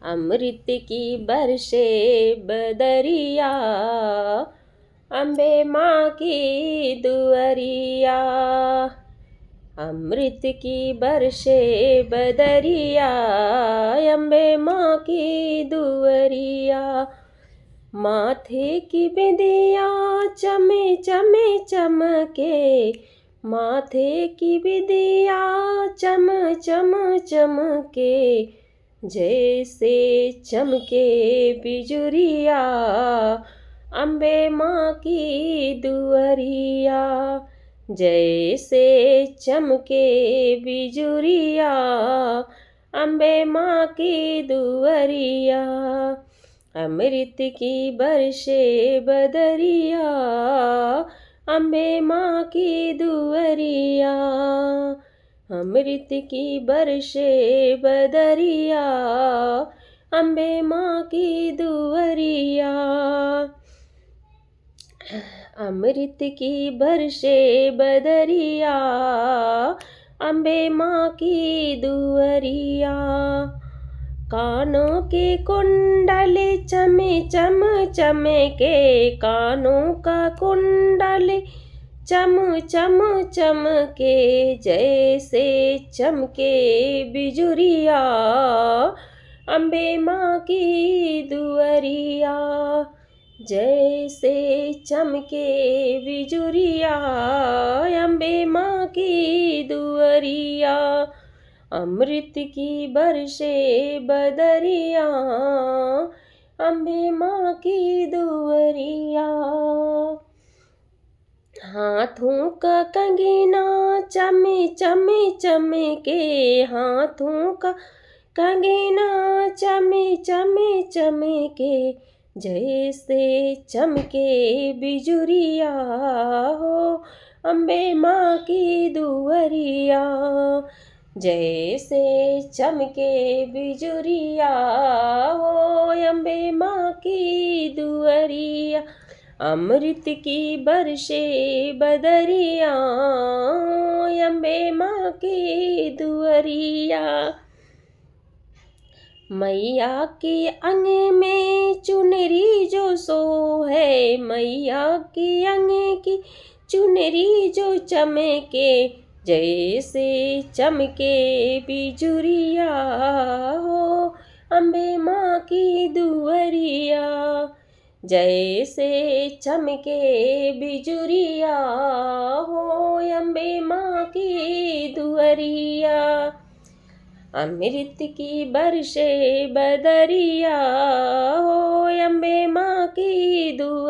अमृत की बरसे बदरिया, अम्बे माँ की दुअरिया। अमृत की बरसे बदरिया, अम्बे माँ की दुअरिया। माथे की बिंदिया चमे चमे चमके, माथे की बिंदिया चम चम चमके, जैसे चमके बिजुरिया, अम्बे माँ की दुअरिया। जैसे चमके बिजुरिया, अम्बे माँ की दुअरिया। अमृत की बरसे बदरिया, अम्बे माँ की दुअरिया। अमृत की बरसे बदरिया, अम्बे माँ की दुअरिया। अमृत की बरसे बदरिया, अम्बे माँ की दुअरिया। कानों के कुंडल चमे चम चमके, कानों का कुंडल चम चम चमके, जैसे चमके बिजुरिया, अम्बे माँ की दुअरिया। जैसे चमके बिजुरिया, अम्बे माँ की दुअरिया। अमृत की बरसे बदरिया, अम्बे माँ की दुअरिया। हाथों का कंगना चमे चमे चमके, हाथों का कंगना चमे चमे चमके, जैसे चमके बिजुरिया हो, अम्बे माँ की दुअरिया। जैसे चमके बिजुरिया हो, अम्बे माँ की दुअरिया। अमृत की बरसे बदरिया, अम्बे माँ की दुअरिया। मैया के अंग में चुनरी जो सोहे, मैया के अंग की चुनरी जो चमके, जैसे चमके बिजुरिया हो, अम्बे माँ की दुअरिया। जैसे चमके बिजुरिया हो, अम्बे माँ की दुअरिया। अमृत की बरसे बदरिया हो, अम्बे माँ की दुअरिया।